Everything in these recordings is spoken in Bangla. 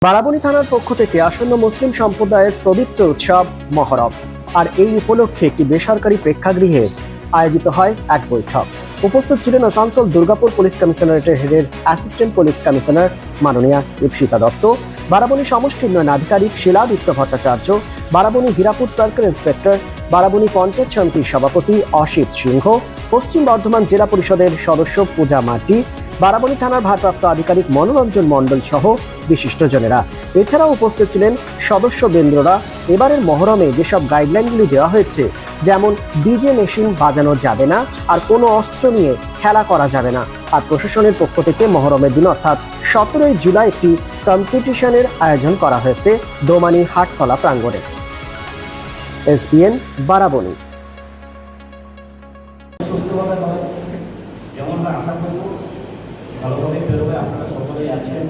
বারাবণী থানার পক্ষ থেকে আসন্ন মুসলিম সম্প্রদায়ের পবিত্র উৎসব মহরম আর এই উপলক্ষে একটি বেসরকারি প্রেক্ষাগৃহে আয়োজিত হয় এক বৈঠক। উপস্থিত ছিলেন আসানসোল দুর্গাপুর পুলিশ কমিশনারেটের হেডের অ্যাসিস্ট্যান্ট পুলিশ কমিশনার মাননীয়া ইপসিতা দত্ত, বারাবণী সমষ্টি উন্নয়ন আধিকারিক শিলাদিত্য ভট্টাচার্য, বারাবণী হীরাপুর সার্কেল ইন্সপেক্টর, বারাবণী পঞ্চায়েত সমিতির সভাপতি অসিত সিংহ, পশ্চিম বর্ধমান জেলা পরিষদের সদস্য পূজা মাটি, বারাবণী থানার ভারপ্রাপ্ত আধিকারিক মনোরঞ্জন মণ্ডল সহ বিশিষ্টজনেরা। এছাড়াও উপস্থিত ছিলেন সদস্যবৃন্দরা। এবারের মহরমে যেসব গাইডলাইনগুলি দেওয়া হয়েছে, যেমন ডিজে মেশিন বাজানো যাবে না, আর কোনো অস্ত্র নিয়ে খেলা করা যাবে না। আর প্রশাসনের পক্ষ থেকে মহরমের দিন অর্থাৎ 17 জুলাই একটি কম্পিটিশনের আয়োজন করা হয়েছে দোমানি হাটতলা প্রাঙ্গণে। SBN বারাবণী। ভালোভাবে বেরোবে, আপনারা সকলেই আছেন।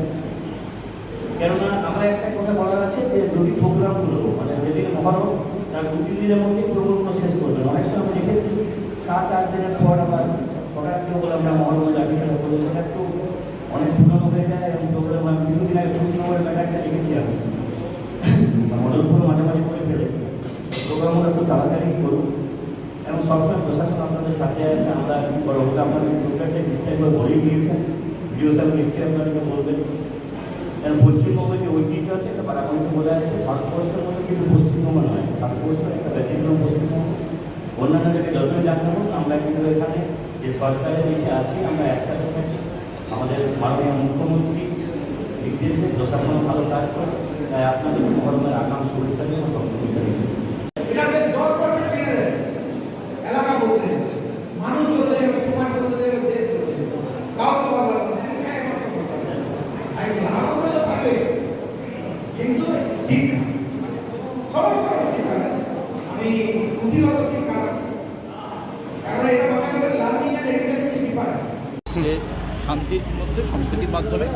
কেননা আমরা একটা কথা বলার আছে যে যদি প্রোগ্রামগুলো মানে যেদিন মহরম তার 2-3 দিনের মধ্যে প্রোগ্রামগুলো শেষ করবেন। অনেক সময় আমরা দেখেছি 7-8 দিনের পর আবার হঠাৎ করে বলে আমরা মহরমে যাবি, সেটা করবো, সেটা একটু অনেক পুরনো হয়ে যায়। এবং প্রোগ্রাম আমি কিছুদিন আগে পশ্চিমবঙ্গের ব্যাপারটা দেখেছি, আমি মডেলগুলো মাঝে মাঝে করে ফেলে প্রোগ্রামগুলো একটু তাড়াতাড়ি করুন। এবং সবসময় প্রশাসন আপনাদের সাথে আছে, আমরা আছি। পরবর্তী আপনাদের প্রোগ্রামটা বিস্তারিত বলেই দিয়েছেন, ভিডিও সাহেব নিশ্চয়ই আপনাদেরকে বলবেন। কারণ পশ্চিমবঙ্গের যে ঐতিহ্য আছে এটা বারাবণীতে বোঝা যাচ্ছে। ভারতবর্ষের মধ্যে কিন্তু পশ্চিমবঙ্গ নয়, ভারতবর্ষের একটা ব্যতিক্রম পশ্চিমবঙ্গ। অন্যান্য জায়গায় যতই জানতে হোক, আমরা কিন্তু এখানে যে সরকারের দেশে আছি আমরা একসাথে থাকি। আমাদের মাননীয় মুখ্যমন্ত্রী নির্দেশে প্রশাসন ভালো কাজ করে, তাই আপনাদের মহরমের আগাম শুভেচ্ছা নিয়ে বক্তব্য দিচ্ছি। কিন্তু শিক্ষা সমস্ত শিক্ষা আমি পুঁথিগত শিক্ষা, কারণ এটা বলা গেলে learning and education is different. যে শান্তির মধ্যে সম্প্রীতির মাধ্যমে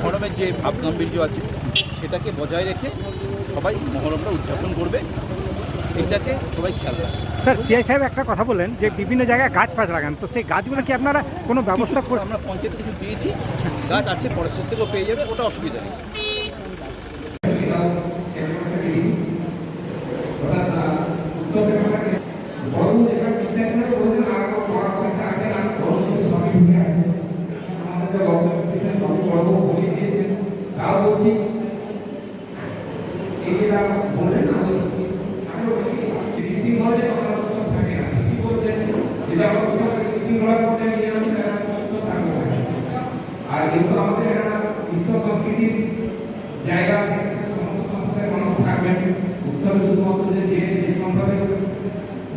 মহরমের যে ভাবগাম্ভীর্য আছে সেটাকে বজায় রেখে সবাই মহরমটা উদযাপন করবে, এটাকে সবাই খেয়াল রাখবে। স্যার, সিআই সাহেব একটা কথা বলেন যে বিভিন্ন জায়গায় গাছ ফাছ লাগান, তো সেই গাছগুলো কি আপনারা কোনো ব্যবস্থা করে? আমরা পঞ্চায়েত কিছু দিয়েছি, গাছ আছে, ফরেস্টের থেকেও পেয়ে যাবে, ওটা অসুবিধা নেই। আর কিন্তু আমাদের একটা বিশ্ব সংস্কৃতির জায়গা আছে, সমস্ত সম্প্রদায়ের মানুষ থাকবেন। উৎসবে শুধুমাত্র যে সম্প্রদায়ের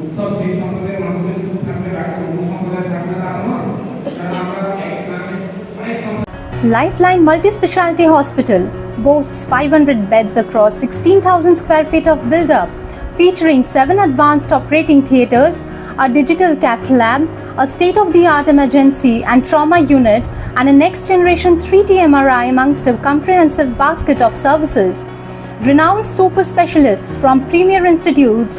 উৎসব সেই সম্প্রদায়ের মানুষের শুধু থাকবে, বাকি অন্য সম্প্রদায় থাকবে তা নয়। কারণ আমরা অনেক Lifeline Multi-Speciality Hospital boasts 500 beds across 16,000 square feet of build-up, featuring 7 advanced operating theatres, a digital cath lab, a state-of-the-art emergency and trauma unit, and a next-generation 3D MRI amongst a comprehensive basket of services. Renowned super specialists from premier institutes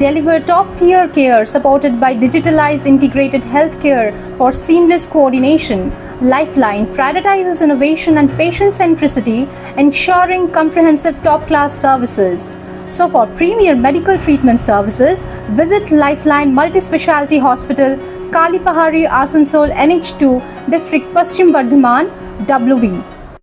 deliver top-tier care supported by digitalized integrated healthcare for seamless coordination. Lifeline prioritizes innovation and patient centricity, ensuring comprehensive top-class services. So for premier medical treatment services, visit Lifeline Multi-Speciality Hospital, Kali Pahari, Asansol, NH2, District Paschim Bardhaman, WB.